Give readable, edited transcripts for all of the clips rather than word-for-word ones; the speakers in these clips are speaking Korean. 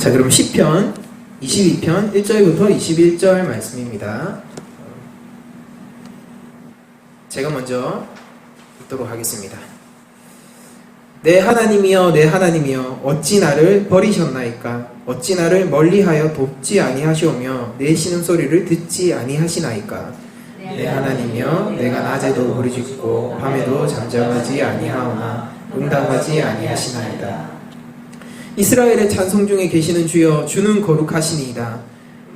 자, 그럼 시편 22편 1절부터 21절 말씀입니다. 제가 먼저 읽도록 하겠습니다. 내 하나님이여, 내 하나님이여, 어찌 나를 버리셨나이까? 어찌 나를 멀리하여 돕지 아니하시오며 내 신음소리를 듣지 아니하시나이까? 내 하나님이여, 내가 낮에도 부르짖고 밤에도 잠잠하지 아니하오나 응답하지 아니하시나이다. 이스라엘의 찬송 중에 계시는 주여, 주는 거룩하시니이다.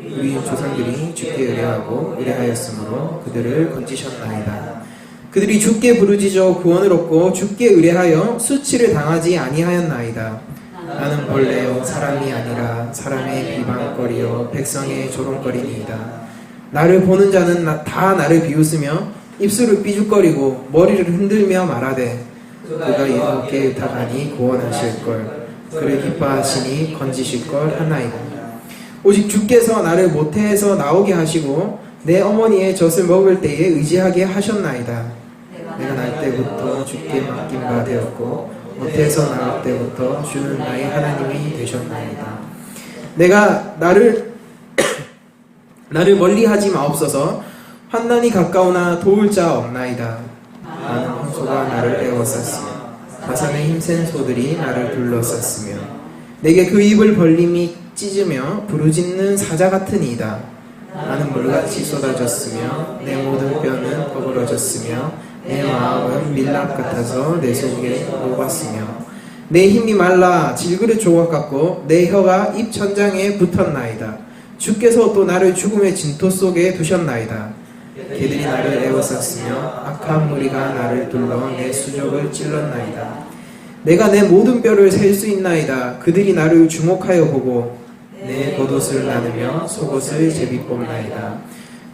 우리 조상들이 주께 의뢰하고 의뢰하였으므로 그들을 건지셨나이다. 그들이 주께 부르짖어 구원을 얻고 주께 의뢰하여 수치를 당하지 아니하였나이다. 나는 벌레요 사람이 아니라 사람의 비방거리요 백성의 조롱거리니이다. 나를 보는 자는 다 나를 비웃으며 입술을 삐죽거리고 머리를 흔들며 말하되 그가 여호와께 의탁하니 구원하실걸, 그를 기뻐하시니 건지실걸 하나이다. 오직 주께서 나를 모태에서 나오게 하시고 내 어머니의 젖을 먹을 때에 의지하게 하셨나이다. 내가 날 때부터 주께 맡긴 바 되었고 모태에서 나올 때부터 주는 나의 하나님이 되셨나이다. 내가 나를 멀리하지 마옵소서. 환난이 가까우나 도울 자 없나이다. 많은 홍소가 나를 에워쌌으며 바산의 힘센 소들이 나를 둘러쌌으며 내게 그 입을 벌림이 찢으며 부르짖는 사자 같으니이다. 나는 물같이 쏟아졌으며 내 모든 뼈는 버그러졌으며 내 마음은 밀랍 같아서 내 속에 녹았으며 내 힘이 말라 질그릇 조각 같고 내 혀가 입 천장에 붙었나이다. 주께서 또 나를 죽음의 진토 속에 두셨나이다. 개들이 나를 에워쌌으며 악한 무리가 나를 둘러 내 수족을 찔렀나이다. 내가 내 모든 뼈를 셀 수 있나이다. 그들이 나를 주목하여 보고 내 겉옷을 나누며 속옷을 제비뽑나이다.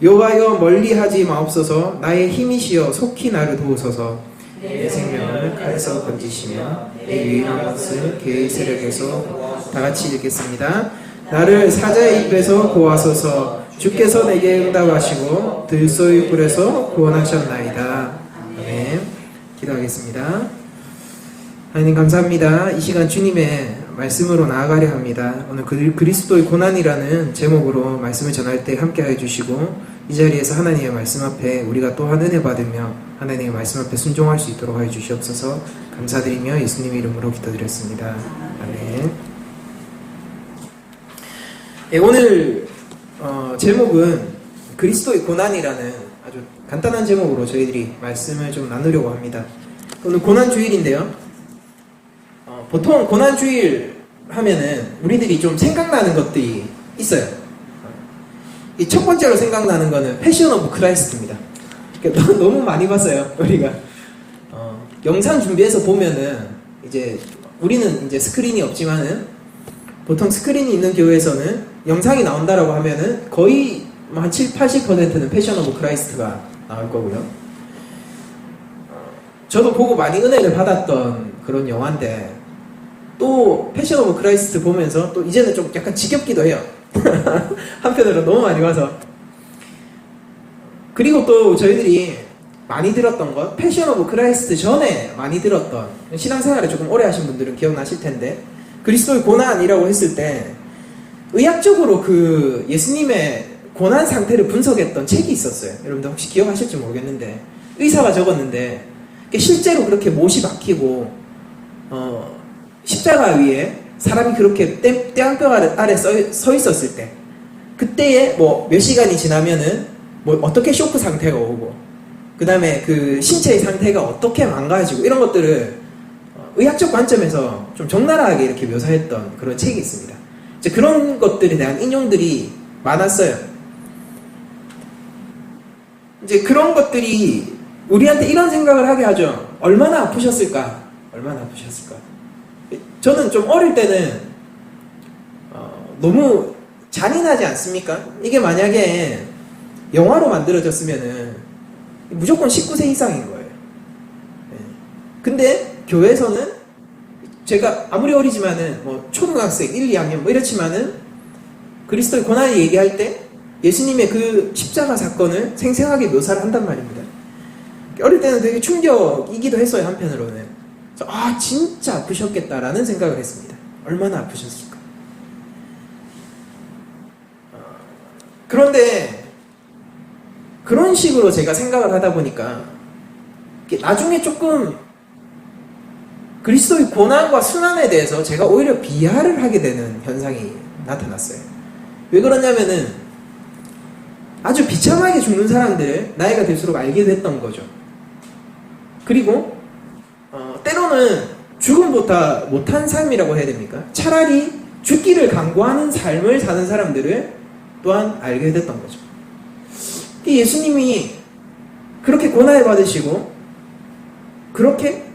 여호와여, 멀리하지 마옵소서. 나의 힘이시여 속히 나를 도우소서. 내 생명을 칼에서 건지시며 내 유일한 것을 개의 세력에서. 다같이 읽겠습니다. 나를 사자의 입에서 구하소서. 주께서 내게 응답하시고 들소의 뿔에서 구원하셨나이다. 아멘. 기도하겠습니다. 하나님 감사합니다. 이 시간 주님의 말씀으로 나아가려 합니다. 오늘 그리스도의 고난이라는 제목으로 말씀을 전할 때 함께하여 주시고 이 자리에서 하나님의 말씀 앞에 우리가 또한 은혜 받으며 하나님의 말씀 앞에 순종할 수 있도록 하여 주시옵소서. 감사드리며 예수님의 이름으로 기도드렸습니다. 아멘. 네, 오늘 제목은 그리스도의 고난이라는 아주 간단한 제목으로 저희들이 말씀을 좀 나누려고 합니다. 오늘 고난주일인데요. 보통 고난주일 하면은 우리들이 좀 생각나는 것들이 있어요. 이 첫 번째로 생각나는 거는 패션 오브 크라이스트입니다. 너무 많이 봤어요, 우리가. 영상 준비해서 보면은 이제 우리는 이제 스크린이 없지만은 보통 스크린이 있는 교회에서는 영상이 나온다라고 하면은 거의 한 70-80%는 패션 오브 크라이스트가 나올 거고요. 저도 보고 많이 은혜를 받았던 그런 영화인데 또 패션 오브 크라이스트 보면서 또 이제는 좀 약간 지겹기도 해요. 한편으로 너무 많이 봐서. 그리고 또 저희들이 많이 들었던 것, 패션 오브 크라이스트 전에 많이 들었던, 신앙생활을 조금 오래 하신 분들은 기억나실 텐데 그리스도의 고난이라고 했을 때 의학적으로 그 예수님의 고난 상태를 분석했던 책이 있었어요. 여러분들 혹시 기억하실지 모르겠는데 의사가 적었는데 실제로 그렇게 못이 박히고 십자가 위에 사람이 그렇게 떼안뼈 아래 서 있었을 때 그때에 뭐 몇 시간이 지나면은 뭐 어떻게 쇼크 상태가 오고 그 다음에 그 신체의 상태가 어떻게 망가지고 이런 것들을 의학적 관점에서 좀 적나라하게 이렇게 묘사했던 그런 책이 있습니다. 이제 그런 것들에 대한 인용들이 많았어요. 이제 그런 것들이 우리한테 이런 생각을 하게 하죠. 얼마나 아프셨을까? 얼마나 아프셨을까? 저는 좀 어릴 때는 너무 잔인하지 않습니까? 이게 만약에 영화로 만들어졌으면은 무조건 19세 이상인 거예요. 근데 교회에서는 제가 아무리 어리지만은 뭐 초등학생 1, 2학년 뭐 이렇지만은 그리스도의 고난을 얘기할 때 예수님의 그 십자가 사건을 생생하게 묘사를 한단 말입니다. 어릴 때는 되게 충격이기도 했어요, 한편으로는. 진짜 아프셨겠다라는 생각을 했습니다. 얼마나 아프셨을까. 그런데 그런 식으로 제가 생각을 하다 보니까 나중에 조금 그리스도의 고난과 순환에 대해서 제가 오히려 비하를 하게 되는 현상이 나타났어요. 왜 그러냐면은 아주 비참하게 죽는 사람들을 나이가 들수록 알게 됐던 거죠. 그리고 때로는 죽음보다 못한 삶이라고 해야 됩니까? 차라리 죽기를 강구하는 삶을 사는 사람들을 또한 알게 됐던 거죠. 예수님이 그렇게 고난을 받으시고 그렇게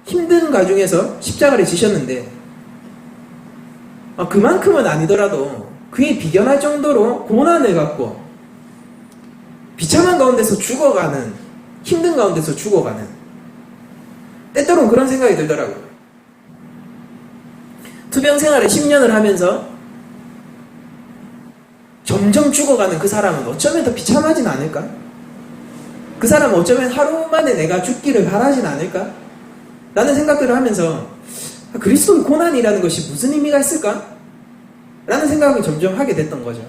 힘든 가중에서 십자가를 지셨는데 그만큼은 아니더라도 그에 비견할 정도로 고난을 갖고 비참한 가운데서 죽어가는, 힘든 가운데서 죽어가는, 때때로는 그런 생각이 들더라고요. 투병 생활을 10년을 하면서 점점 죽어가는 그 사람은 어쩌면 더 비참하진 않을까? 그 사람은 어쩌면 하루 만에 내가 죽기를 바라진 않을까? 라는 생각들을 하면서 그리스도의 고난이라는 것이 무슨 의미가 있을까? 라는 생각을 점점 하게 됐던 거죠.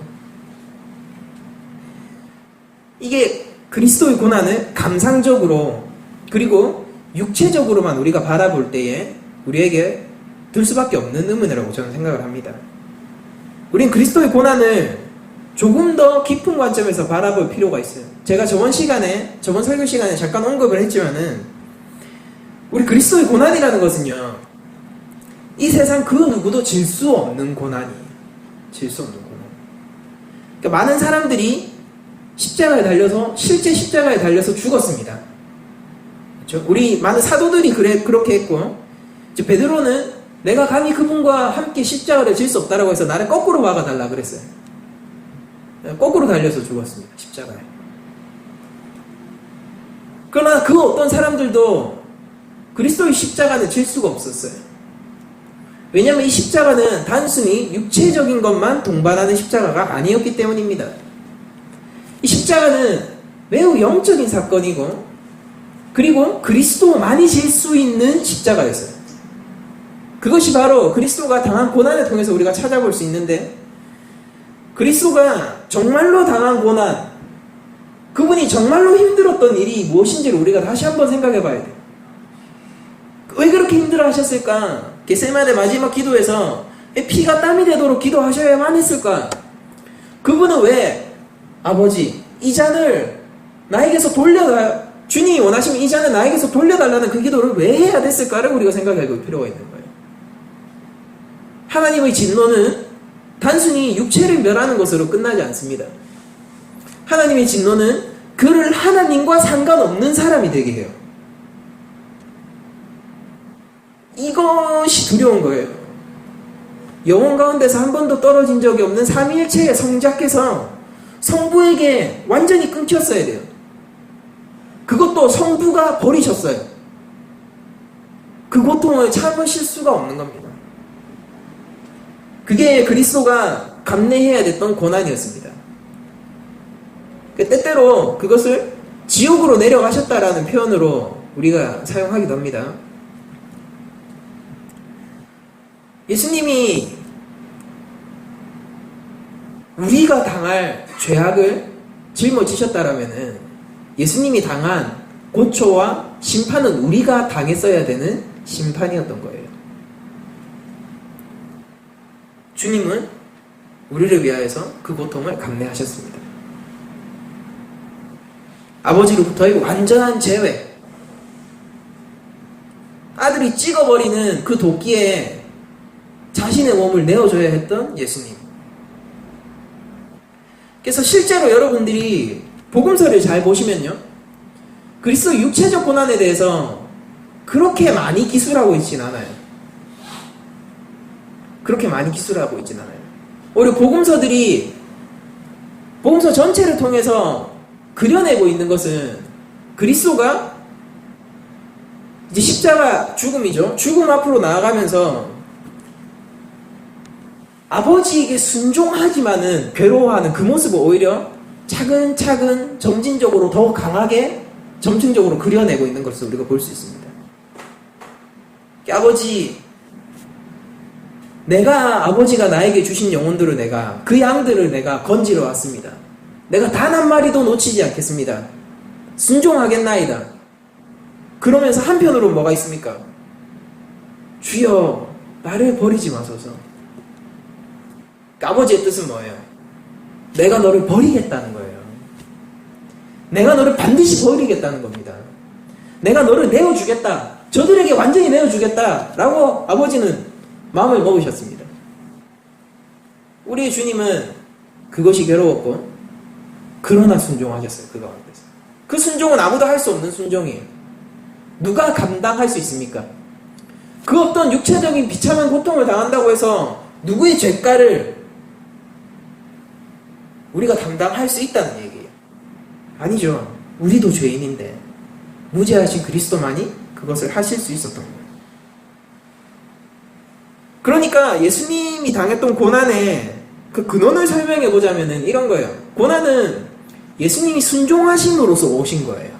이게 그리스도의 고난을 감상적으로 그리고 육체적으로만 우리가 바라볼 때에 우리에게 들 수밖에 없는 의문이라고 저는 생각을 합니다. 우린 그리스도의 고난을 조금 더 깊은 관점에서 바라볼 필요가 있어요. 제가 저번 설교 시간에 잠깐 언급을 했지만은 우리 그리스도의 고난이라는 것은요, 이 세상 그 누구도 질 수 없는 고난이에요. 질 수 없는 고난. 그러니까 많은 사람들이 실제 십자가에 달려서 죽었습니다. 그렇죠? 우리 많은 사도들이 그렇게 했고, 이제 베드로는 내가 감히 그분과 함께 십자가를 질 수 없다라고 해서 나를 거꾸로 박아달라 그랬어요. 거꾸로 달려서 죽었습니다. 십자가에. 그러나 그 어떤 사람들도 그리스도의 십자가는 질 수가 없었어요. 왜냐하면 이 십자가는 단순히 육체적인 것만 동반하는 십자가가 아니었기 때문입니다. 이 십자가는 매우 영적인 사건이고, 그리고 그리스도만이 질 수 있는 십자가였어요. 그것이 바로 그리스도가 당한 고난을 통해서 우리가 찾아볼 수 있는데, 그리스도가 정말로 당한 고난, 그분이 정말로 힘들었던 일이 무엇인지를 우리가 다시 한번 생각해 봐야 돼요. 왜 그렇게 힘들어 하셨을까? 겟세마네 마지막 기도에서 피가 땀이 되도록 기도하셔야만 했을까? 그분은 왜 아버지, 이 잔을 나에게서 주님이 원하시면 이 잔을 나에게서 돌려달라는 그 기도를 왜 해야 됐을까를 우리가 생각해 볼 필요가 있는 거예요. 하나님의 진노는 단순히 육체를 멸하는 것으로 끝나지 않습니다. 하나님의 진노는 그를 하나님과 상관없는 사람이 되게 해요. 이것이 두려운 거예요. 영혼 가운데서 한 번도 떨어진 적이 없는 삼위일체의 성자께서 성부에게 완전히 끊겼어야 돼요. 그것도 성부가 버리셨어요. 그 고통을 참으실 수가 없는 겁니다. 그게 그리스도가 감내해야 됐던 고난이었습니다. 때때로 그것을 지옥으로 내려가셨다라는 표현으로 우리가 사용하기도 합니다. 예수님이 우리가 당할 죄악을 짊어지셨다라면은 예수님이 당한 고초와 심판은 우리가 당했어야 되는 심판이었던 거예요. 주님은 우리를 위하여서 그 고통을 감내하셨습니다. 아버지로부터의 완전한 제외, 아들이 찍어버리는 그 도끼에 자신의 몸을 내어줘야 했던 예수님. 그래서 실제로 여러분들이 복음서를 잘 보시면요, 그리스도 육체적 고난에 대해서 그렇게 많이 기술하고 있진 않아요. 그렇게 많이 기술하고 있진 않아요. 오히려 복음서 전체를 통해서 그려내고 있는 것은 그리스도가 이제 십자가 죽음이죠. 죽음 앞으로 나아가면서 아버지에게 순종하지만은 괴로워하는 그 모습을 오히려 차근차근 점진적으로 더 강하게 점층적으로 그려내고 있는 것을 우리가 볼 수 있습니다. 아버지, 아버지가 나에게 주신 영혼들을 그 양들을 내가 건지러 왔습니다. 내가 단 한 마리도 놓치지 않겠습니다. 순종하겠나이다. 그러면서 한편으로 뭐가 있습니까? 주여 나를 버리지 마소서. 아버지의 뜻은 뭐예요? 내가 너를 버리겠다는 거예요. 내가 너를 반드시 버리겠다는 겁니다. 내가 너를 내어주겠다. 저들에게 완전히 내어주겠다. 라고 아버지는 마음을 먹으셨습니다. 우리의 주님은 그것이 괴로웠고 그러나 순종하셨어요. 그 가운데서. 그 순종은 아무도 할 수 없는 순종이에요. 누가 감당할 수 있습니까? 그 어떤 육체적인 비참한 고통을 당한다고 해서 누구의 죄가를 우리가 담당할 수 있다는 얘기예요. 아니죠. 우리도 죄인인데 무죄하신 그리스도만이 그것을 하실 수 있었던 거예요. 그러니까 예수님이 당했던 고난의 그 근원을 설명해 보자면은 이런 거예요. 고난은 예수님이 순종하심으로써 오신 거예요.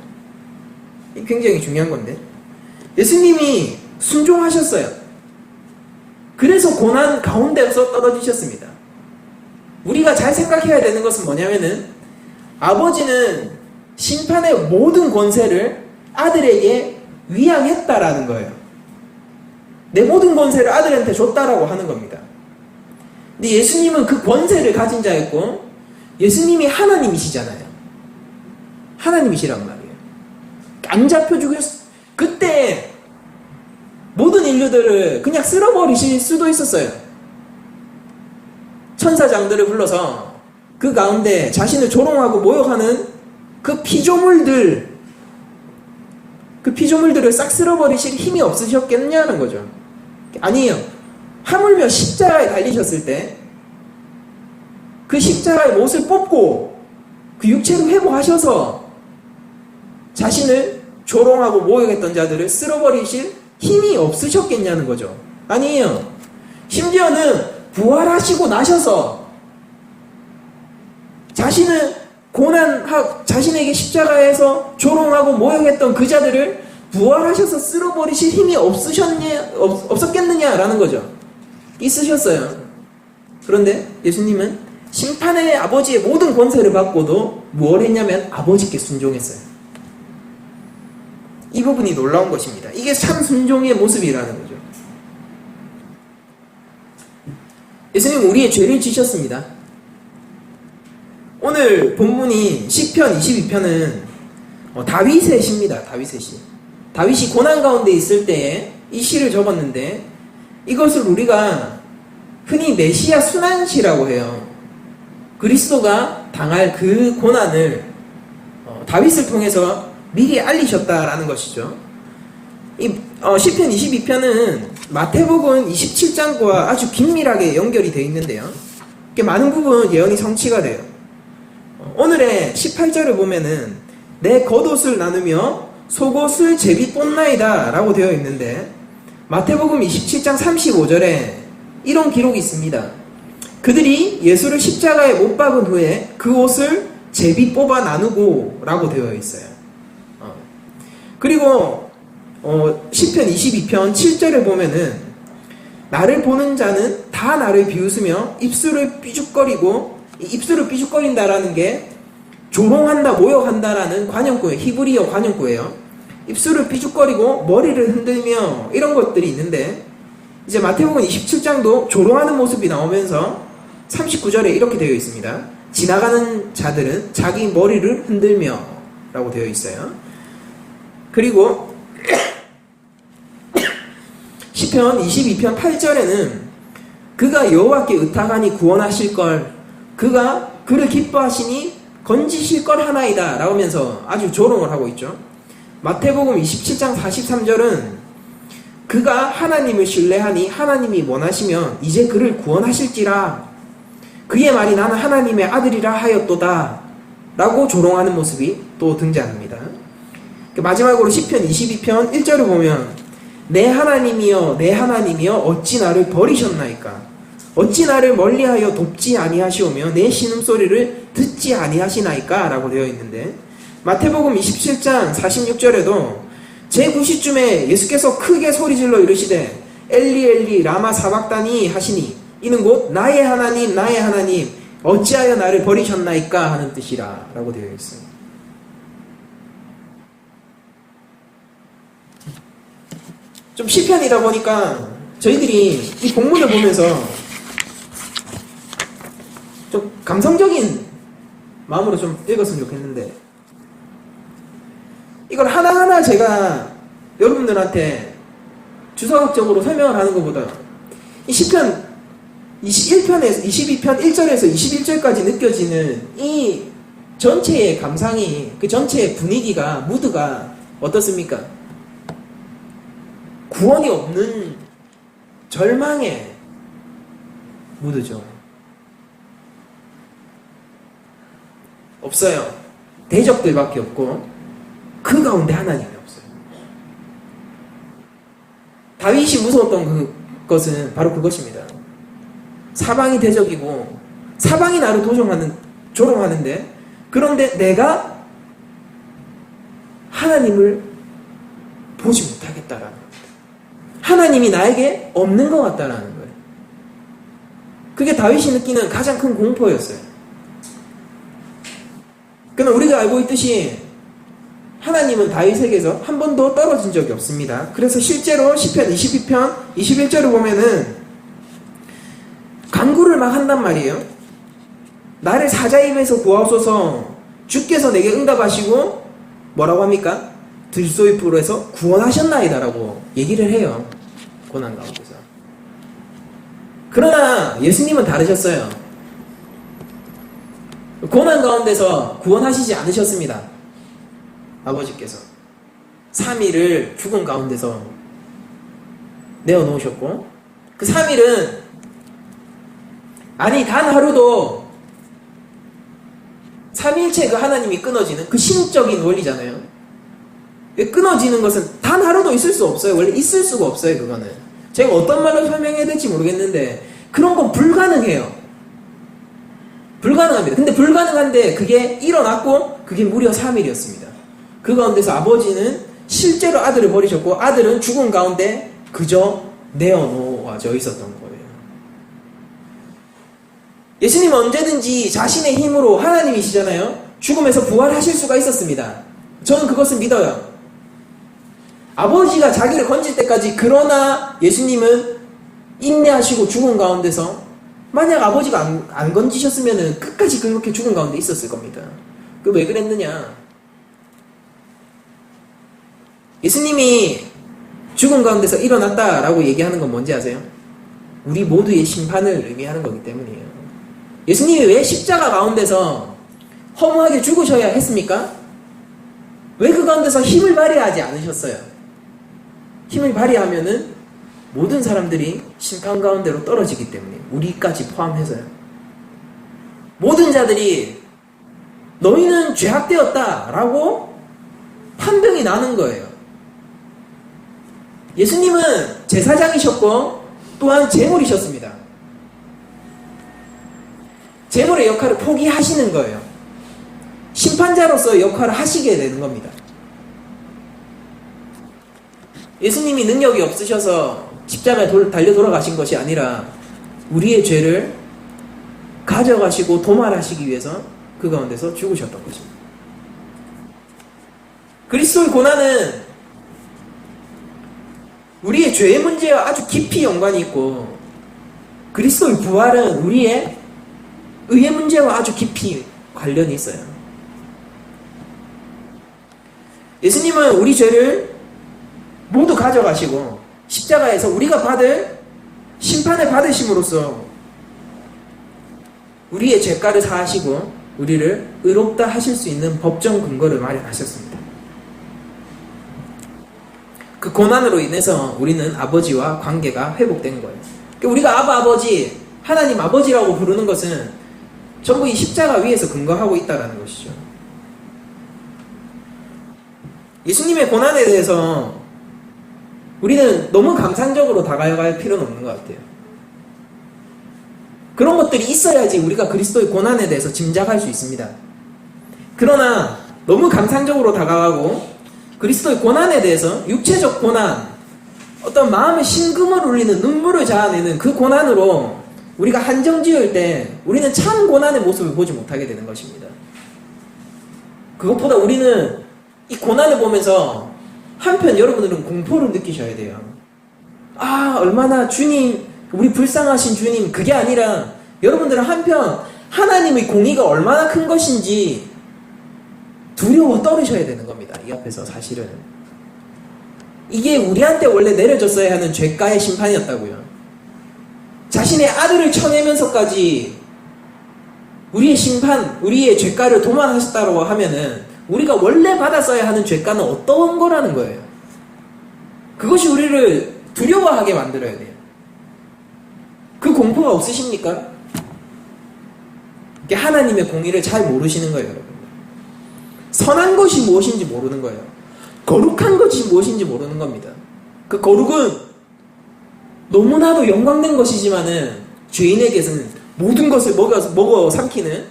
이게 굉장히 중요한 건데, 예수님이 순종하셨어요. 그래서 고난 가운데서 떨어지셨습니다. 우리가 잘 생각해야 되는 것은 뭐냐면은, 아버지는 심판의 모든 권세를 아들에게 위양했다라는 거예요. 내 모든 권세를 아들한테 줬다라고 하는 겁니다. 근데 예수님은 그 권세를 가진 자였고, 예수님이 하나님이시잖아요. 하나님이시란 말이에요. 안 잡혀주겠어. 그때 모든 인류들을 그냥 쓸어버리실 수도 있었어요. 천사장들을 불러서 그 가운데 자신을 조롱하고 모욕하는 그 피조물들을 싹 쓸어버리실 힘이 없으셨겠냐는 거죠. 아니에요. 하물며 십자가에 달리셨을 때 그 십자가의 못을 뽑고 그 육체를 회복하셔서 자신을 조롱하고 모욕했던 자들을 쓸어버리실 힘이 없으셨겠냐는 거죠. 아니에요. 심지어는 부활하시고 나셔서 자신에게 십자가에서 조롱하고 모욕했던 그 자들을 부활하셔서 쓸어버리실 힘이 없었겠느냐라는 거죠. 있으셨어요. 그런데 예수님은 심판의 아버지의 모든 권세를 받고도 뭘 했냐면 아버지께 순종했어요. 이 부분이 놀라운 것입니다. 이게 참 순종의 모습이라는 거죠. 예수님은 우리의 죄를 지셨습니다. 오늘 본문이 시편 22편은 다윗의 시입니다. 다윗의 시. 다윗이 고난 가운데 있을 때에 이 시를 적었는데, 이것을 우리가 흔히 메시아 순환시라고 해요. 그리스도가 당할 그 고난을 다윗을 통해서 미리 알리셨다라는 것이죠. 이 시편 22편은 마태복음 27장과 아주 긴밀하게 연결이 되어 있는데요. 많은 부분 예언이 성취가 돼요. 오늘의 18절을 보면은 내 겉옷을 나누며 속옷을 제비 뽑나이다 라고 되어 있는데, 마태복음 27장 35절에 이런 기록이 있습니다. 그들이 예수를 십자가에 못 박은 후에 그 옷을 제비 뽑아 나누고 라고 되어 있어요. 그리고 시편 22편 7절에 보면은 나를 보는 자는 다 나를 비웃으며 입술을 삐죽거린다라는 게 조롱한다, 모욕한다라는 관용구예요. 히브리어 관용구예요. 입술을 삐죽거리고 머리를 흔들며 이런 것들이 있는데, 이제 마태복음 27장도 조롱하는 모습이 나오면서 39절에 이렇게 되어 있습니다. 지나가는 자들은 자기 머리를 흔들며 라고 되어 있어요. 그리고 시편 22편 8절에는 그가 여호와께 의탁하니 구원하실 걸, 그가 그를 기뻐하시니 건지실 걸 하나이다 라면서 아주 조롱을 하고 있죠. 마태복음 27장 43절은 그가 하나님을 신뢰하니 하나님이 원하시면 이제 그를 구원하실지라, 그의 말이 나는 하나님의 아들이라 하였도다 라고 조롱하는 모습이 또 등장합니다. 마지막으로 시편 22편 1절을 보면 내 하나님이여 내 하나님이여 어찌 나를 버리셨나이까, 어찌 나를 멀리하여 돕지 아니하시오며 내 신음소리를 듣지 아니하시나이까 라고 되어 있는데, 마태복음 27장 46절에도 제9시쯤에 예수께서 크게 소리질러 이르시되 엘리 엘리 라마 사박다니 하시니 이는 곧 나의 하나님 나의 하나님 어찌하여 나를 버리셨나이까 하는 뜻이라 라고 되어 있어요. 좀 시편이다 보니까 저희들이 이 본문을 보면서 좀 감성적인 마음으로 좀 읽었으면 좋겠는데, 이걸 하나하나 제가 여러분들한테 주석학적으로 설명을 하는 것보다 이 시편 21편에서 22편 1절에서 21절까지 느껴지는 이 전체의 감상이, 그 전체의 분위기가, 무드가 어떻습니까? 구원이 없는 절망의 무드죠. 없어요. 대적들밖에 없고 그 가운데 하나님이 없어요. 다윗이 무서웠던 그것은 바로 그것입니다. 사방이 대적이고 사방이 나를 조롱하는데, 그런데 내가 하나님을 보지 못하겠다라는 겁니다. 하나님이 나에게 없는 것 같다라는 거예요. 그게 다윗이 느끼는 가장 큰 공포였어요. 그러나 우리가 알고 있듯이 하나님은 다윗에게서 한 번도 떨어진 적이 없습니다. 그래서 실제로 시편 22편 21절을 보면은 간구를 막 한단 말이에요. 나를 사자의 입에서 구하소서, 주께서 내게 응답하시고 뭐라고 합니까? 들소의 뿔에서 구원하셨나이다 라고 얘기를 해요. 고난 가운데서. 그러나 예수님은 다르셨어요. 고난 가운데서 구원하시지 않으셨습니다. 아버지께서 3일을 죽음 가운데서 내어놓으셨고, 그 3일은 아니 단 하루도 삼위일체 그 하나님이 끊어지는 그 신적인 원리잖아요. 끊어지는 것은 단 하루도 있을 수 없어요. 원래 있을 수가 없어요. 그거는 제가 어떤 말로 설명해야 될지 모르겠는데 그런 건 불가능해요. 불가능합니다. 근데 불가능한데 그게 일어났고 그게 무려 3일이었습니다. 그 가운데서 아버지는 실제로 아들을 버리셨고 아들은 죽음 가운데 그저 내어놓아져 있었던 거예요. 예수님은 언제든지 자신의 힘으로, 하나님이시잖아요, 죽음에서 부활하실 수가 있었습니다. 저는 그것을 믿어요. 아버지가 자기를 건질 때까지, 그러나 예수님은 인내하시고 죽음 가운데서, 만약 아버지가 안 건지셨으면 끝까지 그렇게 죽음 가운데 있었을 겁니다. 그 왜 그랬느냐? 예수님이 죽음 가운데서 일어났다라고 얘기하는 건 뭔지 아세요? 우리 모두의 심판을 의미하는 거기 때문이에요. 예수님이 왜 십자가 가운데서 허무하게 죽으셔야 했습니까? 왜 그 가운데서 힘을 발휘하지 않으셨어요? 힘을 발휘하면은 모든 사람들이 심판 가운데로 떨어지기 때문에, 우리까지 포함해서요. 모든 자들이 너희는 죄악되었다라고 판명이 나는 거예요. 예수님은 제사장이셨고 또한 제물이셨습니다. 제물의 역할을 포기하시는 거예요. 심판자로서 역할을 하시게 되는 겁니다. 예수님이 능력이 없으셔서 십자가에 달려 돌아가신 것이 아니라 우리의 죄를 가져가시고 도말하시기 위해서 그 가운데서 죽으셨던 것입니다. 그리스도의 고난은 우리의 죄의 문제와 아주 깊이 연관이 있고, 그리스도의 부활은 우리의 의의 문제와 아주 깊이 관련이 있어요. 예수님은 우리 죄를 모두 가져가시고 십자가에서 우리가 받을 심판을 받으심으로써 우리의 죄가를 사하시고 우리를 의롭다 하실 수 있는 법정 근거를 마련하셨습니다. 그 고난으로 인해서 우리는 아버지와 관계가 회복된 거예요. 우리가 아버지, 하나님 아버지라고 부르는 것은 전부 이 십자가 위에서 근거하고 있다는 것이죠. 예수님의 고난에 대해서 우리는 너무 감상적으로 다가갈 필요는 없는 것 같아요. 그런 것들이 있어야지 우리가 그리스도의 고난에 대해서 짐작할 수 있습니다. 그러나 너무 감상적으로 다가가고 그리스도의 고난에 대해서, 육체적 고난, 어떤 마음의 심금을 울리는 눈물을 자아내는 그 고난으로 우리가 한정 지을 때 우리는 참 고난의 모습을 보지 못하게 되는 것입니다. 그것보다 우리는 이 고난을 보면서 한편 여러분들은 공포를 느끼셔야 돼요. 얼마나 주님, 우리 불쌍하신 주님, 그게 아니라 여러분들은 한편 하나님의 공의가 얼마나 큰 것인지 두려워 떨으셔야 되는 겁니다. 이 앞에서 사실은. 이게 우리한테 원래 내려졌어야 하는 죄가의 심판이었다고요. 자신의 아들을 쳐내면서까지 우리의 심판, 우리의 죄가를 도말하셨다고 하면은 우리가 원래 받았어야 하는 죄가는 어떤 거라는 거예요. 그것이 우리를 두려워하게 만들어야 돼요. 그 공포가 없으십니까? 하나님의 공의를 잘 모르시는 거예요, 여러분. 선한 것이 무엇인지 모르는 거예요. 거룩한 것이 무엇인지 모르는 겁니다. 그 거룩은 너무나도 영광된 것이지만은 죄인에게서는 모든 것을 먹어 삼키는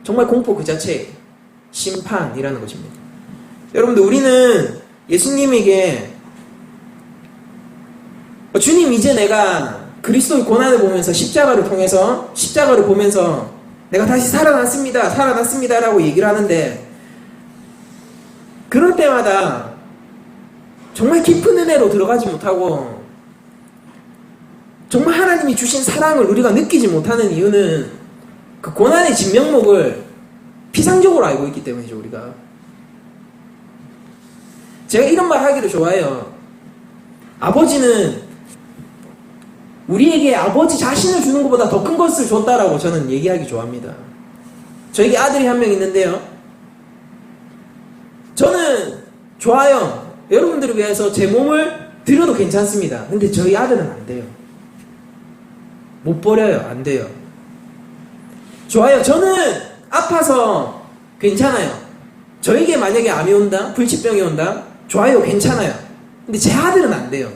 정말 공포 그 자체, 심판이라는 것입니다. 여러분들, 우리는 예수님에게 주님, 이제 내가 그리스도의 고난을 보면서 십자가를 보면서 내가 다시 살아났습니다 라고 얘기를 하는데, 그럴 때마다 정말 깊은 은혜로 들어가지 못하고 정말 하나님이 주신 사랑을 우리가 느끼지 못하는 이유는 그 고난의 진면목을 피상적으로 알고 있기 때문이죠. 우리가, 제가 이런 말 하기를 좋아해요. 아버지는 우리에게 아버지 자신을 주는 것보다 더 큰 것을 줬다라고 저는 얘기하기 좋아합니다. 저에게 아들이 한 명 있는데요, 저는 좋아요. 여러분들을 위해서 제 몸을 드려도 괜찮습니다. 근데 저희 아들은 안 돼요. 못 버려요. 안 돼요. 좋아요. 저는 아파서 괜찮아요. 저에게 만약에 암이 온다, 불치병이 온다, 좋아요. 괜찮아요. 근데 제 아들은 안 돼요.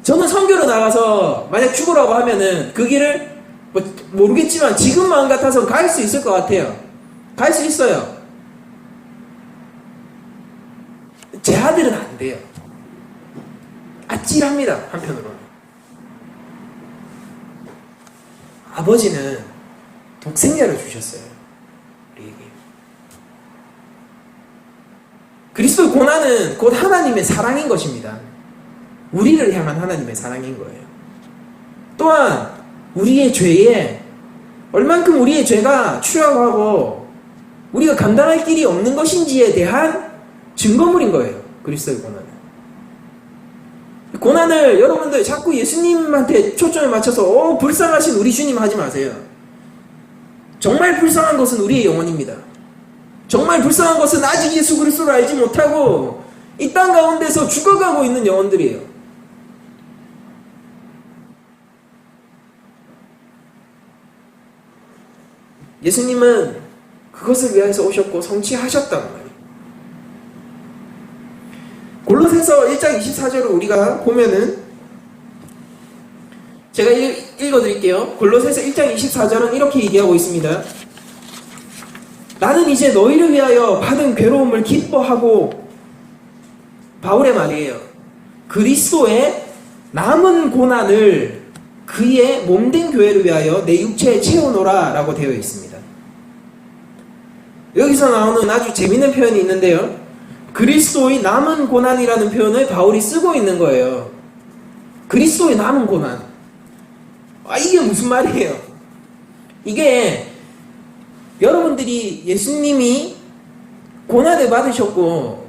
저는 선교로 나가서 만약 죽으라고 하면은 그 길을 모르겠지만 지금 마음 같아서 갈 수 있을 것 같아요. 갈 수 있어요. 제 아들은 안 돼요. 아찔합니다. 한편으로는. 아버지는 독생자를 주셨어요. 우리에게. 그리스도의 고난은 곧 하나님의 사랑인 것입니다. 우리를 향한 하나님의 사랑인 거예요. 또한 우리의 죄에 얼만큼 우리의 죄가 추악하고 우리가 감당할 길이 없는 것인지에 대한 증거물인 거예요. 그리스도의 고난은. 고난을 여러분들 자꾸 예수님한테 초점을 맞춰서 불쌍하신 우리 주님 하지 마세요. 정말 불쌍한 것은 우리의 영혼입니다. 정말 불쌍한 것은 아직 예수 그리스도를 알지 못하고 이 땅 가운데서 죽어가고 있는 영혼들이에요. 예수님은 그것을 위해서 오셨고 성취하셨단 말이에요. 골로새서 1장 24절을 우리가 보면은, 제가 읽어드릴게요. 골로새서 1장 24절은 이렇게 얘기하고 있습니다. 나는 이제 너희를 위하여 받은 괴로움을 기뻐하고, 바울의 말이에요. 그리스도의 남은 고난을 그의 몸된 교회를 위하여 내 육체에 채우노라 라고 되어 있습니다. 여기서 나오는 아주 재밌는 표현이 있는데요, 그리스도의 남은 고난이라는 표현을 바울이 쓰고 있는 거예요. 그리스도의 남은 고난. 이게 무슨 말이에요? 이게 여러분들이 예수님이 고난을 받으셨고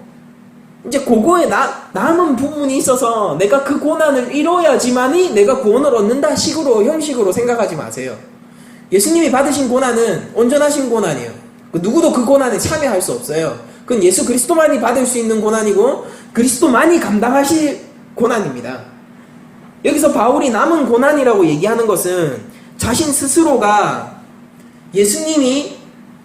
이제 그거에 남은 부분이 있어서 내가 그 고난을 이뤄야지만이 내가 구원을 얻는다 형식으로 생각하지 마세요. 예수님이 받으신 고난은 온전하신 고난이에요. 누구도 그 고난에 참여할 수 없어요. 그건 예수 그리스도만이 받을 수 있는 고난이고 그리스도만이 감당하실 고난입니다. 여기서 바울이 남은 고난이라고 얘기하는 것은 자신 스스로가 예수님이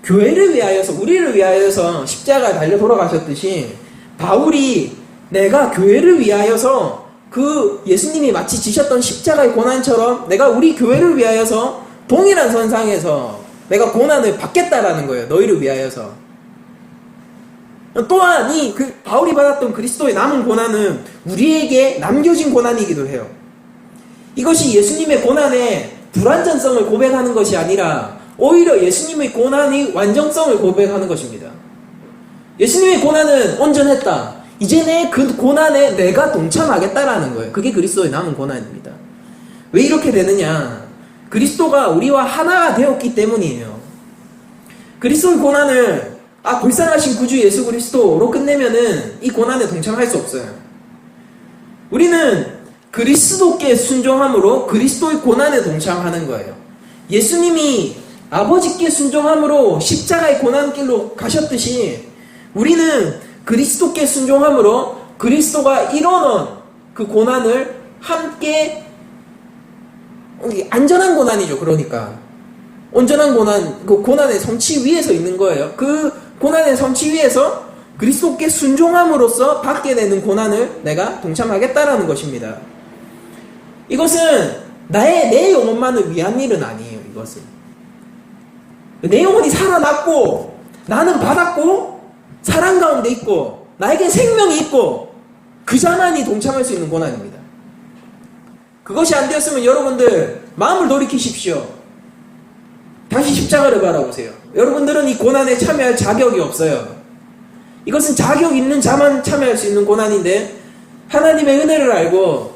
교회를 위하여서, 우리를 위하여서 십자가에 달려 돌아가셨듯이 바울이 내가 교회를 위하여서 그 예수님이 마치 지셨던 십자가의 고난처럼 내가 우리 교회를 위하여서 동일한 선상에서 내가 고난을 받겠다라는 거예요. 너희를 위하여서. 또한 바울이 받았던 그리스도의 남은 고난은 우리에게 남겨진 고난이기도 해요. 이것이 예수님의 고난의 불완전성을 고백하는 것이 아니라 오히려 예수님의 고난의 완전성을 고백하는 것입니다. 예수님의 고난은 온전했다. 이제 내 그 고난에 내가 동참하겠다라는 거예요. 그게 그리스도의 남은 고난입니다. 왜 이렇게 되느냐? 그리스도가 우리와 하나가 되었기 때문이에요. 그리스도의 고난을 불쌍하신 구주 예수 그리스도로 끝내면은 이 고난에 동참할 수 없어요. 우리는 그리스도께 순종함으로 그리스도의 고난에 동참하는 거예요. 예수님이 아버지께 순종함으로 십자가의 고난길로 가셨듯이 우리는 그리스도께 순종함으로 그리스도가 이뤄놓은 그 고난을 함께, 안전한 고난이죠. 그러니까 온전한 고난, 그 고난의 성취 위에서 있는 거예요. 그 고난의 성취 위에서 그리스도께 순종함으로써 받게 되는 고난을 내가 동참하겠다라는 것입니다. 이것은 내 영혼만을 위한 일은 아니에요. 이것은 내 영혼이 살아났고 나는 받았고 사랑 가운데 있고 나에게 생명이 있고 그 자만이 동참할 수 있는 고난입니다. 그것이 안 되었으면 여러분들 마음을 돌이키십시오. 다시 십자가를 바라보세요. 여러분들은 이 고난에 참여할 자격이 없어요. 이것은 자격 있는 자만 참여할 수 있는 고난인데 하나님의 은혜를 알고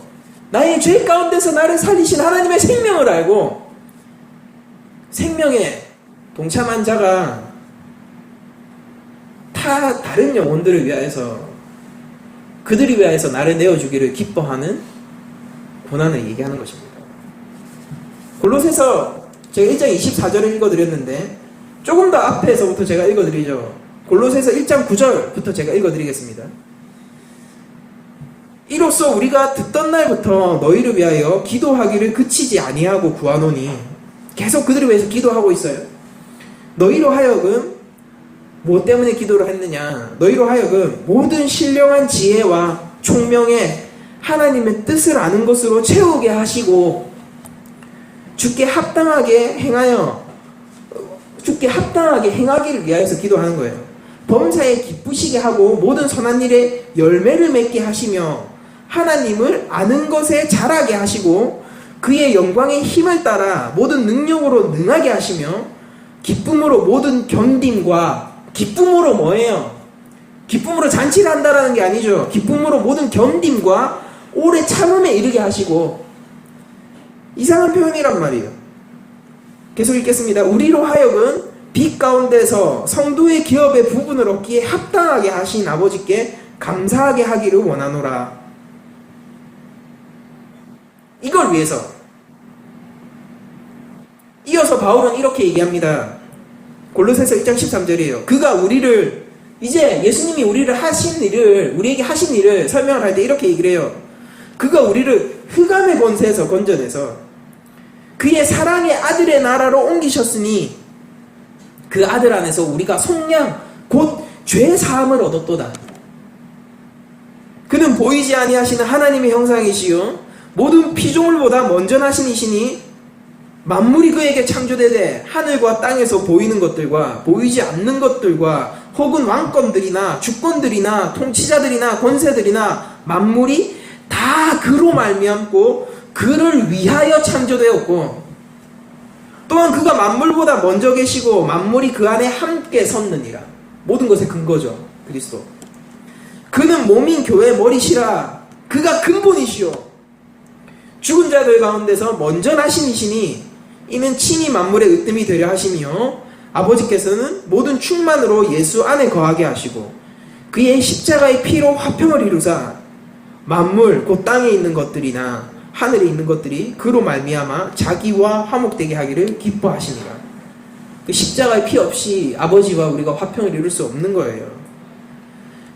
나의 죄 가운데서 나를 살리신 하나님의 생명을 알고 생명에 동참한 자가 다른 영혼들을 위하여서 그들이 위하여서 나를 내어주기를 기뻐하는 고난을 얘기하는 것입니다. 골로새서 제가 1장 24절을 읽어드렸는데 조금 더 앞에서부터 제가 읽어드리죠. 골로새서 1장 9절부터 제가 읽어드리겠습니다. 이로써 우리가 듣던 날부터 너희를 위하여 기도하기를 그치지 아니하고 구하노니 계속 그들을 위해서 기도하고 있어요. 너희로 하여금 뭐 때문에 기도를 했느냐? 너희로 하여금 모든 신령한 지혜와 총명에 하나님의 뜻을 아는 것으로 채우게 하시고 주께 합당하게 행하기를 위하여서 기도하는 거예요. 범사에 기쁘시게 하고 모든 선한 일에 열매를 맺게 하시며 하나님을 아는 것에 자라게 하시고 그의 영광의 힘을 따라 모든 능력으로 능하게 하시며 기쁨으로 모든 견딤과 기쁨으로 뭐예요? 기쁨으로 잔치를 한다라는 게 아니죠. 기쁨으로 모든 견딤과 오래 참음에 이르게 하시고 이상한 표현이란 말이에요. 계속 읽겠습니다. 우리로 하여금 빛 가운데서 성도의 기업의 부분을 얻기에 합당하게 하신 아버지께 감사하게 하기를 원하노라. 이걸 위해서 이어서 바울은 이렇게 얘기합니다. 골로새서 1장 13절이에요. 그가 우리를 이제 예수님이 우리에게 하신 일을 설명을 할 때 이렇게 얘기를 해요. 그가 우리를 흑암의 권세에서 건져내서 그의 사랑의 아들의 나라로 옮기셨으니 그 아들 안에서 우리가 속량 곧 죄 사함을 얻었도다. 그는 보이지 아니하시는 하나님의 형상이시요 모든 피조물보다 먼저 나신 이시니 만물이 그에게 창조되되 하늘과 땅에서 보이는 것들과 보이지 않는 것들과 혹은 왕권들이나 주권들이나 통치자들이나 권세들이나 만물이 다 그로 말미암고 그를 위하여 창조되었고 또한 그가 만물보다 먼저 계시고 만물이 그 안에 함께 섰느니라. 모든 것의 근거죠. 그리스도. 그는 몸인 교회의 머리시라. 그가 근본이시오. 죽은 자들 가운데서 먼저 나신 이시니 이는 친히 만물의 으뜸이 되려 하시며 아버지께서는 모든 충만으로 예수 안에 거하게 하시고 그의 십자가의 피로 화평을 이루사 만물 곧 땅에 있는 것들이나 하늘에 있는 것들이 그로 말미암아 자기와 화목되게 하기를 기뻐하시니라. 그 십자가의 피 없이 아버지와 우리가 화평을 이룰 수 없는 거예요.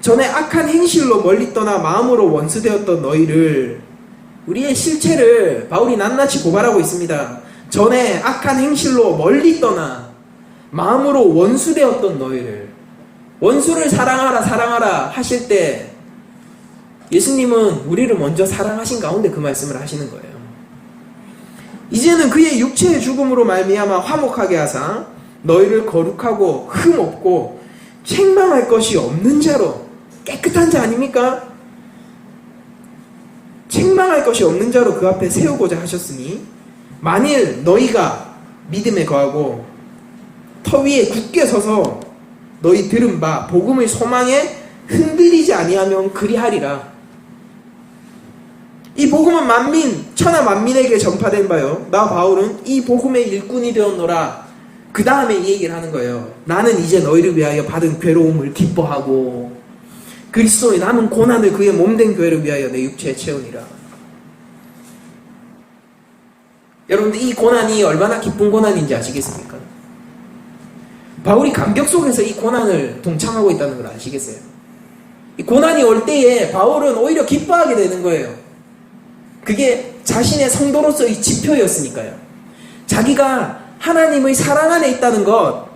전에 악한 행실로 멀리 떠나 마음으로 원수되었던 너희를 우리의 실체를 바울이 낱낱이 고발하고 있습니다. 전에 악한 행실로 멀리 떠나 마음으로 원수되었던 너희를 원수를 사랑하라 하실 때 예수님은 우리를 먼저 사랑하신 가운데 그 말씀을 하시는 거예요. 이제는 그의 육체의 죽음으로 말미암아 화목하게 하사 너희를 거룩하고 흠없고 책망할 것이 없는 자로 깨끗한 자 아닙니까? 책망할 것이 없는 자로 그 앞에 세우고자 하셨으니 만일 너희가 믿음에 거하고 터 위에 굳게 서서 너희 들은 바 복음의 소망에 흔들리지 아니하면 그리하리라. 이 복음은 만민 천하 만민에게 전파된 바요 나 바울은 이 복음의 일꾼이 되었노라. 그 다음에 이 얘기를 하는 거예요. 나는 이제 너희를 위하여 받은 괴로움을 기뻐하고 그리스도의 남은 고난을 그의 몸된 교회를 위하여 내 육체에 채우니라. 여러분들 이 고난이 얼마나 기쁜 고난인지 아시겠습니까? 바울이 감격 속에서 이 고난을 동참하고 있다는 걸 아시겠어요? 이 고난이 올 때에 바울은 오히려 기뻐하게 되는 거예요. 그게 자신의 성도로서의 지표였으니까요. 자기가 하나님의 사랑 안에 있다는 것,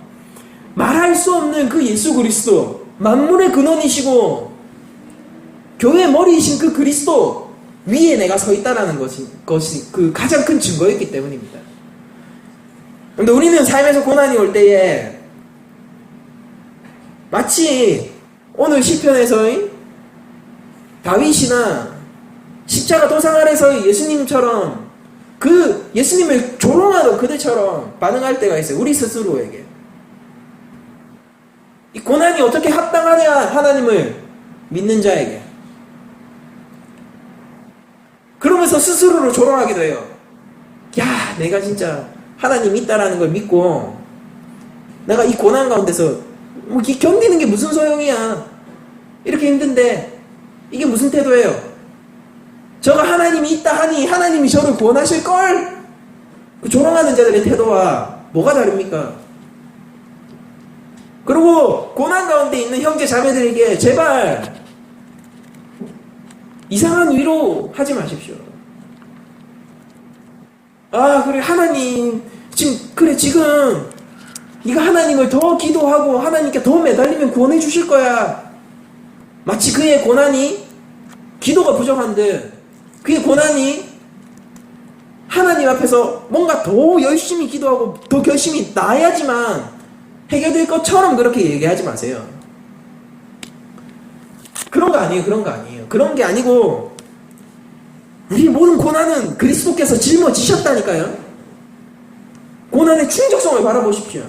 말할 수 없는 그 예수 그리스도, 만물의 근원이시고 교회의 머리이신 그 그리스도 위에 내가 서 있다는 것이 그 가장 큰 증거였기 때문입니다. 그런데 우리는 삶에서 고난이 올 때에 마치 오늘 시편에서 다윗이나 십자가 도상 아래서 예수님처럼 그 예수님을 조롱하던 그들처럼 반응할 때가 있어요. 우리 스스로에게. 이 고난이 어떻게 합당하냐 하나님을 믿는 자에게. 그러면서 스스로를 조롱하기도 해요. 야, 내가 진짜 하나님 있다라는 걸 믿고 내가 이 고난 가운데서 뭐 견디는 게 무슨 소용이야. 이렇게 힘든데 이게 무슨 태도예요? 저가 하나님이 있다 하니 하나님이 저를 구원하실걸? 그 조롱하는 자들의 태도와 뭐가 다릅니까? 그리고 고난 가운데 있는 형제 자매들에게 제발 이상한 위로 하지 마십시오. 아, 그래 하나님 지금 네가 하나님을 더 기도하고 하나님께 더 매달리면 구원해 주실 거야. 마치 그의 고난이 기도가 부족한 듯 그의 고난이 하나님 앞에서 뭔가 더 열심히 기도하고 더 열심히 나아야지만 해결될 것처럼 그렇게 얘기하지 마세요. 그런 거 아니에요. 그런 게 아니고 우리 모든 고난은 그리스도께서 짊어지셨다니까요. 고난의 충족성을 바라보십시오.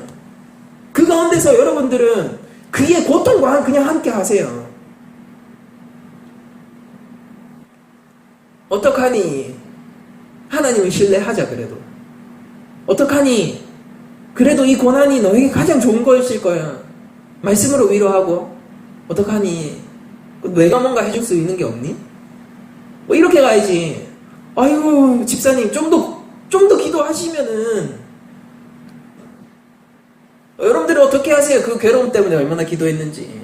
그 가운데서 여러분들은 그의 고통과 그냥 함께 하세요. 어떡하니? 하나님을 신뢰하자 그래도. 어떡하니? 그래도 이 고난이 너에게 가장 좋은 거였을 거야. 말씀으로 위로하고. 어떡하니? 내가 뭔가 해줄 수 있는 게 없니? 뭐 이렇게 가야지. 아이고 집사님 좀 더 기도하시면은. 여러분들이 어떻게 하세요? 그 괴로움 때문에 얼마나 기도했는지.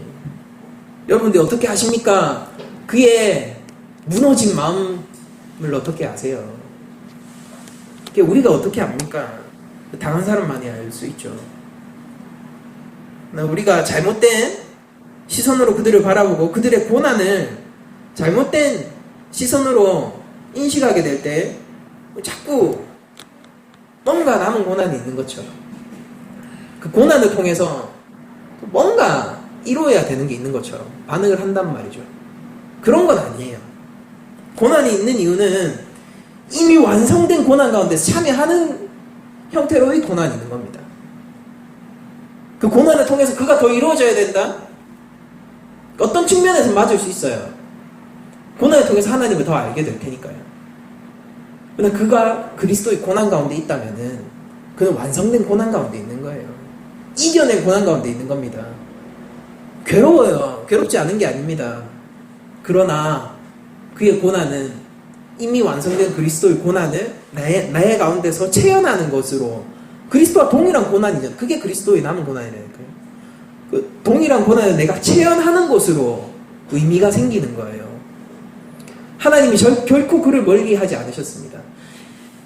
여러분들이 어떻게 하십니까? 그의 무너진 마음을 어떻게 아세요? 그게 우리가 어떻게 압니까? 당한 사람만이 알 수 있죠. 우리가 잘못된 시선으로 그들을 바라보고 그들의 고난을 잘못된 시선으로 인식하게 될 때 자꾸 뭔가 남은 고난이 있는 것처럼 그 고난을 통해서 뭔가 이루어야 되는 게 있는 것처럼 반응을 한단 말이죠. 그런 건 아니에요. 고난이 있는 이유는 이미 완성된 고난 가운데서 참여하는 형태로의 고난이 있는 겁니다. 그 고난을 통해서 그가 더 이루어져야 된다? 어떤 측면에서 맞을 수 있어요. 고난을 통해서 하나님을 더 알게 될 테니까요. 그러나 그가 그리스도의 고난 가운데 있다면은 그는 완성된 고난 가운데 있는 거예요. 이겨낸 고난 가운데 있는 겁니다. 괴로워요. 괴롭지 않은 게 아닙니다. 그러나 그의 고난은 이미 완성된 그리스도의 고난을 나의 가운데서 체현하는 것으로 그리스도와 동일한 고난이죠. 그게 그리스도의 남은 고난이라니까요. 그 동일한 고난을 내가 체현하는 것으로 의미가 생기는 거예요. 하나님이 결코 그를 멀리하지 않으셨습니다.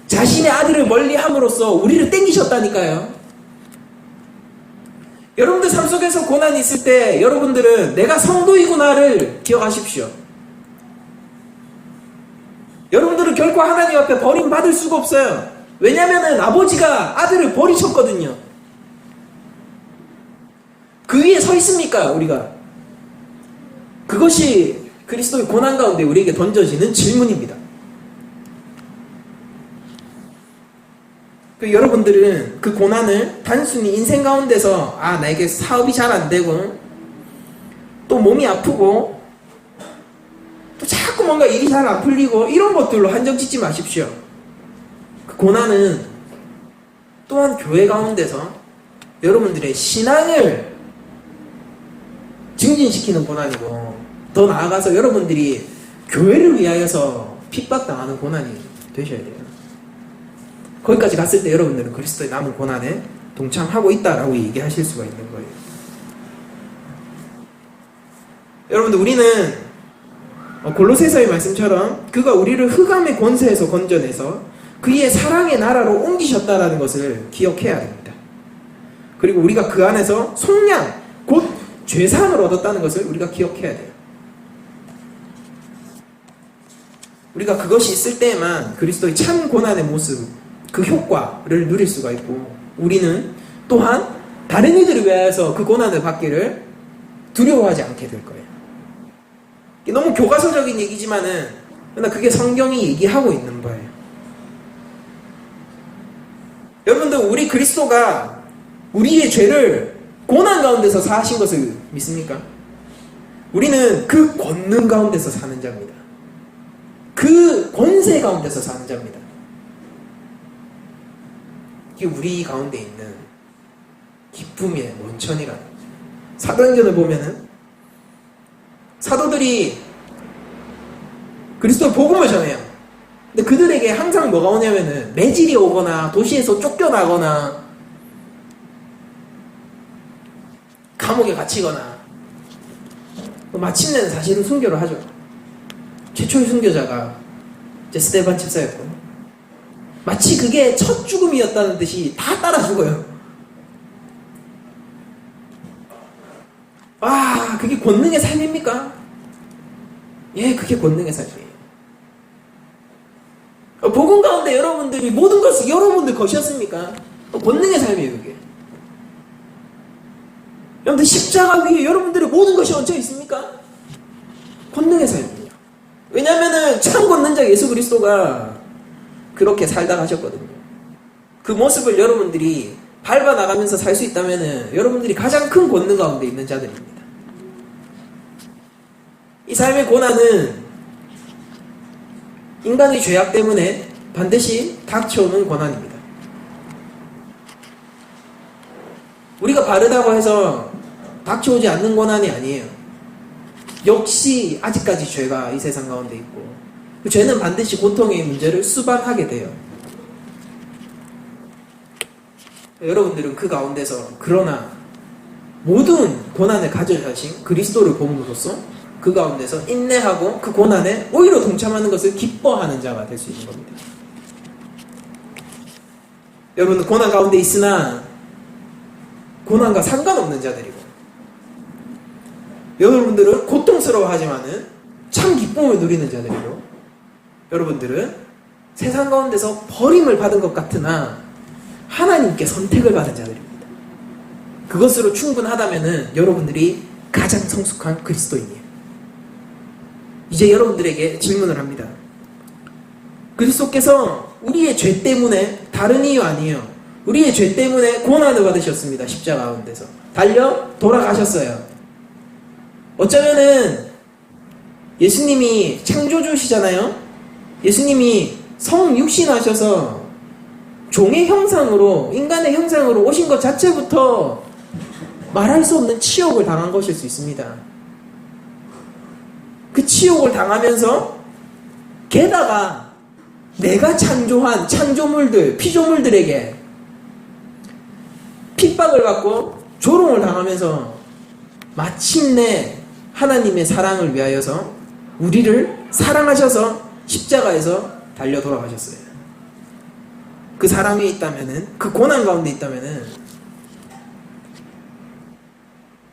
자신의 아들을 멀리함으로써 우리를 땡기셨다니까요. 여러분들 삶 속에서 고난이 있을 때 여러분들은 내가 성도이구나를 기억하십시오. 여러분들은 결코 하나님 앞에 버림받을 수가 없어요. 왜냐하면 아버지가 아들을 버리셨거든요. 그 위에 서 있습니까 우리가? 그것이 그리스도의 고난 가운데 우리에게 던져지는 질문입니다. 여러분들은 그 고난을 단순히 인생 가운데서 나에게 사업이 잘 안 되고 또 몸이 아프고 또 자꾸 뭔가 일이 잘 안 풀리고 이런 것들로 한정 짓지 마십시오. 그 고난은 또한 교회 가운데서 여러분들의 신앙을 증진시키는 고난이고, 더 나아가서 여러분들이 교회를 위하여서 핍박당하는 고난이 되셔야 돼요. 거기까지 갔을 때 여러분들은 그리스도의 남은 고난에 동참하고 있다라고 얘기하실 수가 있는 거예요. 여러분들, 우리는 골로새서의 말씀처럼 그가 우리를 흑암의 권세에서 건져내서 그의 사랑의 나라로 옮기셨다라는 것을 기억해야 됩니다. 그리고 우리가 그 안에서 속량, 곧 죄사함을 얻었다는 것을 우리가 기억해야 돼요. 우리가 그것이 있을 때에만 그리스도의 참 고난의 모습, 그 효과를 누릴 수가 있고, 우리는 또한 다른 이들을 위하여서 그 고난을 받기를 두려워하지 않게 될 거예요. 너무 교과서적인 얘기지만은 그러나 그게 성경이 얘기하고 있는 거예요. 여러분들, 우리 그리스도가 우리의 죄를 고난 가운데서 사하신 것을 믿습니까? 우리는 그 권능 가운데서 사는 자입니다. 그 권세 가운데서 사는 자입니다. 이게 우리 가운데 있는 기쁨의 원천이라는 거죠. 사도행전을 보면은 사도들이 그리스도의 복음을 전해요. 근데 그들에게 항상 뭐가 오냐면은 매질이 오거나 도시에서 쫓겨나거나 감옥에 갇히거나, 마침내는 사실은 순교를 하죠. 최초의 순교자가 이제 스데반 집사였고, 마치 그게 첫 죽음이었다는 듯이 다 따라 죽어요. 그게 권능의 삶입니까? 예, 그게 권능의 삶이에요. 복음 가운데 여러분들이 모든 것을 여러분들 것이었습니까? 권능의 삶이에요, 그게. 여러분들 십자가 위에 여러분들의 모든 것이 얹혀 있습니까? 권능의 삶이에요. 왜냐하면은 참 권능자 예수 그리스도가 그렇게 살다 가셨거든요. 그 모습을 여러분들이 밟아 나가면서 살 수 있다면은 여러분들이 가장 큰 권능 가운데 있는 자들입니다. 이 삶의 고난은 인간의 죄악 때문에 반드시 닥쳐오는 고난입니다. 우리가 바르다고 해서 닥쳐오지 않는 고난이 아니에요. 역시 아직까지 죄가 이 세상 가운데 있고, 그 죄는 반드시 고통의 문제를 수반하게 돼요. 여러분들은 그 가운데서 그러나 모든 고난을 가져가신 그리스도를 봄으로써 그 가운데서 인내하고 그 고난에 오히려 동참하는 것을 기뻐하는 자가 될 수 있는 겁니다. 여러분은 고난 가운데 있으나 고난과 상관없는 자들이고, 여러분들은 고통스러워하지만은 참 기쁨을 누리는 자들이고, 여러분들은 세상 가운데서 버림을 받은 것 같으나 하나님께 선택을 받은 자들입니다. 그것으로 충분하다면은 여러분들이 가장 성숙한 그리스도인이에요. 이제 여러분들에게 질문을 합니다. 그리스도께서 우리의 죄 때문에, 다른 이유 아니에요, 우리의 죄 때문에 고난을 받으셨습니다. 십자가 가운데서 달려 돌아가셨어요. 어쩌면은 예수님이 창조주시잖아요. 예수님이 성육신하셔서 종의 형상으로, 인간의 형상으로 오신 것 자체부터 말할 수 없는 치욕을 당한 것일 수 있습니다. 그 치욕을 당하면서 게다가 내가 창조한 창조물들, 피조물들에게 핍박을 받고 조롱을 당하면서 마침내 하나님의 사랑을 위하여서 우리를 사랑하셔서 십자가에서 달려 돌아가셨어요. 그 사랑이 있다면은, 그 고난 가운데 있다면은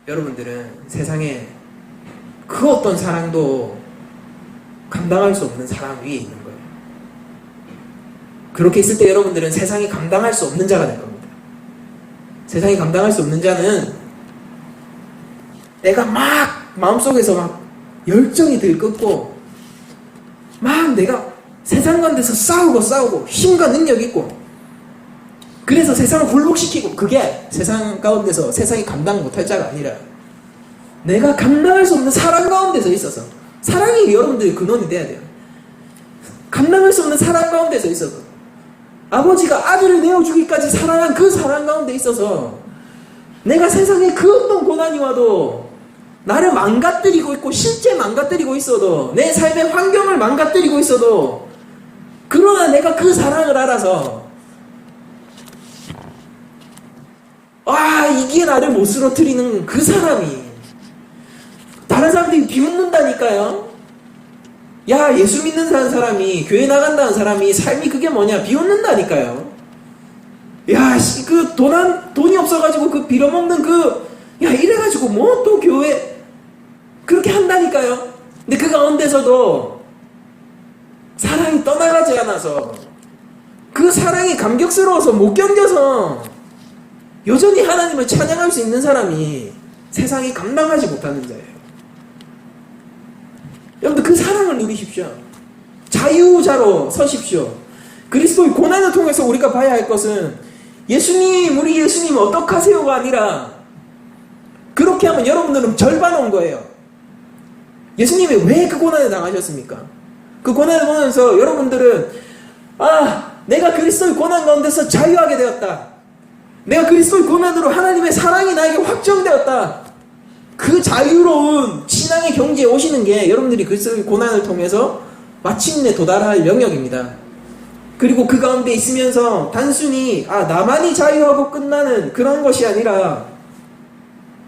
여러분들은 세상에 그 어떤 사랑도 감당할 수 없는 사랑 위에 있는 거예요. 그렇게 있을 때 여러분들은 세상이 감당할 수 없는 자가 될 겁니다. 세상이 감당할 수 없는 자는 내가 막 마음속에서 막 열정이 들끓고 막 내가 세상 가운데서 싸우고 힘과 능력 있고 그래서 세상을 굴복시키고, 그게 세상 가운데서 세상이 감당 못할 자가 아니라 내가 감당할 수 없는 사랑 가운데서 있어서, 사랑이 여러분들의 근원이 돼야 돼요. 감당할 수 없는 사랑 가운데서 있어서, 아버지가 아들을 내어주기까지 사랑한 그 사랑 가운데 있어서 내가 세상에 그 어떤 고난이 와도 나를 망가뜨리고 있고, 실제 망가뜨리고 있어도, 내 삶의 환경을 망가뜨리고 있어도, 그러나 내가 그 사랑을 알아서, 이게 나를 못 쓰러뜨리는 그 사람이, 다른 사람들이 비웃는다니까요. 야, 예수 믿는 사람이, 교회 나간다는 사람이 삶이 그게 뭐냐, 비웃는다니까요. 야, 돈이 없어가지고 빌어먹는 이래가지고 뭐 또 교회 그렇게 한다니까요. 근데 그 가운데서도 사랑이 떠나가지 않아서, 그 사랑이 감격스러워서 못 견뎌서 여전히 하나님을 찬양할 수 있는 사람이 세상이 감당하지 못하는 자예요. 여러분들 그 사랑을 누리십시오. 자유자로 서십시오. 그리스도의 고난을 통해서 우리가 봐야 할 것은, 우리 예수님 어떡하세요가 아니라, 그렇게 하면 여러분들은 절반 온 거예요. 예수님이 왜 그 고난을 당하셨습니까? 그 고난을 보면서 여러분들은, 내가 그리스도의 고난 가운데서 자유하게 되었다. 내가 그리스도의 고난으로 하나님의 사랑이 나에게 확정되었다. 그 자유로운 신앙의 경지에 오시는 게 여러분들이 그리스도의 고난을 통해서 마침내 도달할 영역입니다. 그리고 그 가운데 있으면서 단순히 나만이 자유하고 끝나는 그런 것이 아니라,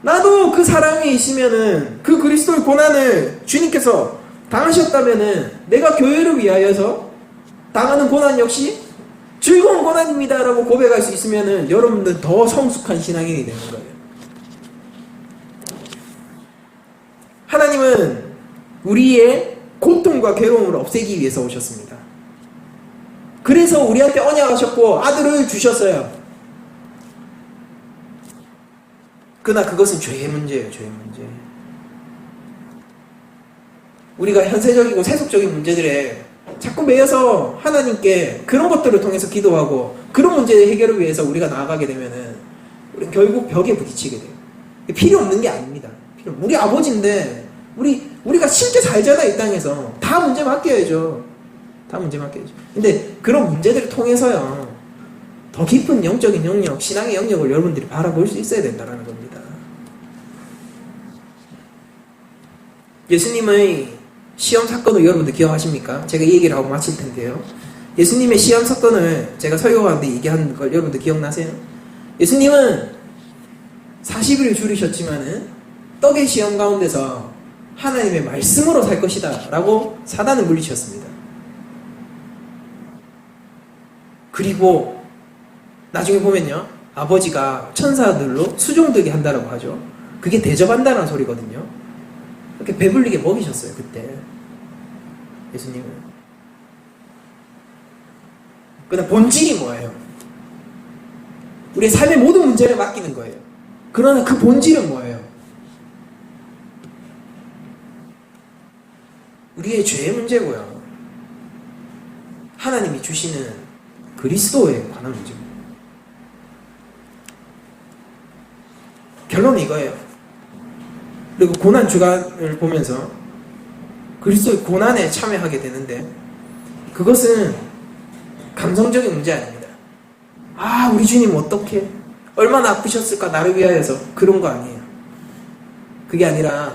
나도 그 사랑에 있으면은, 그 그리스도의 고난을 주님께서 당하셨다면은 내가 교회를 위하여서 당하는 고난 역시 즐거운 고난입니다 라고 고백할 수 있으면은 여러분들 더 성숙한 신앙인이 되는 거예요. 하나님은 우리의 고통과 괴로움을 없애기 위해서 오셨습니다. 그래서 우리한테 언약하셨고 아들을 주셨어요. 그러나 그것은 죄의 문제예요. 죄의 문제. 우리가 현세적이고 세속적인 문제들에 자꾸 매여서 하나님께 그런 것들을 통해서 기도하고, 그런 문제의 해결을 위해서 우리가 나아가게 되면은 우리는 결국 벽에 부딪히게 돼요. 필요 없는 게 아닙니다. 우리 아버지인데 우리가 실제 살잖아요. 이 땅에서 다 문제 맡겨야죠. 다 문제 맡겨야죠. 근데 그런 문제들을 통해서요, 더 깊은 영적인 영역, 신앙의 영역을 여러분들이 바라볼 수 있어야 된다는 겁니다. 예수님의 시험 사건을 여러분들 기억하십니까? 제가 이 얘기를 하고 마칠 텐데요. 예수님의 시험 사건을 제가 설교 가운데 얘기한 걸 여러분들 기억나세요? 예수님은 40일을 줄이셨지만은 떡의 시험 가운데서 하나님의 말씀으로 살 것이다 라고 사단을 물리쳤습니다. 그리고 나중에 보면요, 아버지가 천사들로 수종되게 한다라고 하죠. 그게 대접한다는 소리거든요. 이렇게 배불리게 먹이셨어요, 그때 예수님은. 그러나 본질이 뭐예요? 우리의 삶의 모든 문제를 맡기는 거예요. 그러나 그 본질은 뭐예요? 우리의 죄의 문제고요, 하나님이 주시는 그리스도에 관한 문제입니다. 결론은 이거예요. 그리고 고난 주간을 보면서 그리스도의 고난에 참여하게 되는데, 그것은 감성적인 문제 아닙니다. 우리 주님 어떻게 얼마나 아프셨을까 나를 위하여서, 그런 거 아니에요. 그게 아니라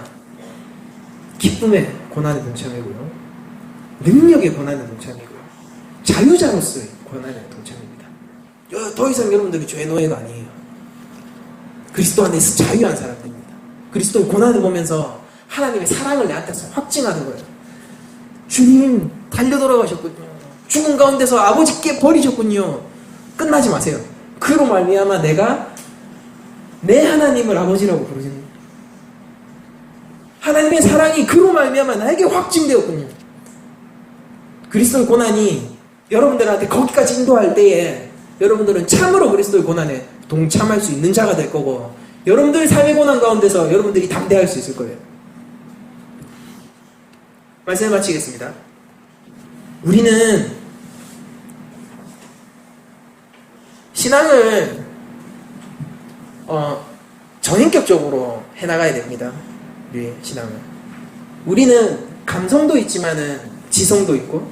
기쁨의 고난에 동참이고요, 능력의 고난에 동참이고요, 자유자로서의 고난에 동참입니다. 더 이상 여러분들이 죄의 노예가 아니에요. 그리스도 안에서 자유한 사람들입니다. 그리스도의 고난을 보면서 하나님의 사랑을 내한테서 확증하는 거예요. 주님 달려 돌아가셨군요. 죽은 가운데서 아버지께 버리셨군요. 끝나지 마세요. 그로 말미암아 내가 내 하나님을 아버지라고 부르는 거예요. 하나님의 사랑이 그로 말미암아 나에게 확증되었군요. 그리스도의 고난이 여러분들한테 거기까지 인도할 때에 여러분들은 참으로 그리스도의 고난에 동참할 수 있는 자가 될 거고, 여러분들의 삶의 고난 가운데서 여러분들이 담대할 수 있을 거예요. 말씀을 마치겠습니다. 우리는 신앙을 전인격적으로 해나가야 됩니다. 우리의 신앙은. 우리는 감성도 있지만은 지성도 있고,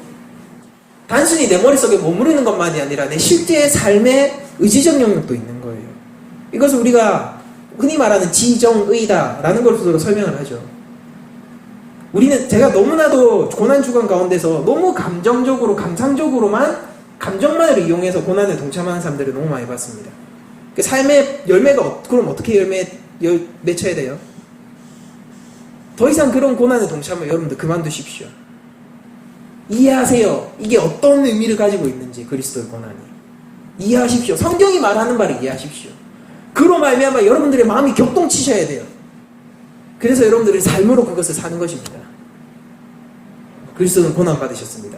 단순히 내 머릿속에 머무르는 것만이 아니라 내 실제 삶의 의지적 영역도 있는 거예요. 이것을 우리가 흔히 말하는 지정의다라는 것으로 설명을 하죠. 우리는 제가 너무나도 고난주간 가운데서 너무 감정적으로 감정만을 이용해서 고난에 동참하는 사람들을 너무 많이 봤습니다. 그 삶의 열매가 그럼 어떻게 맺혀야 돼요? 더 이상 그런 고난에 동참을 여러분들 그만두십시오. 이해하세요. 이게 어떤 의미를 가지고 있는지, 그리스도의 고난이. 이해하십시오. 성경이 말하는 바를 이해하십시오. 그로 말미암아 여러분들의 마음이 격동치셔야 돼요. 그래서 여러분들의 삶으로 그것을 사는 것입니다. 그리스도는 고난 받으셨습니다.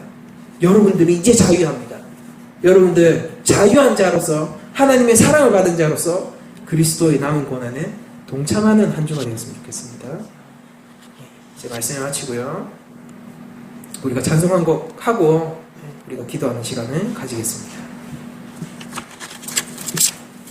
여러분들이 이제 자유합니다. 여러분들 자유한 자로서, 하나님의 사랑을 받은 자로서 그리스도의 남은 고난에 동참하는 한 주가 되었으면 좋겠습니다. 제 말씀을 마치고요. 우리가 찬송 한 곡 하고 우리가 기도하는 시간을 가지겠습니다.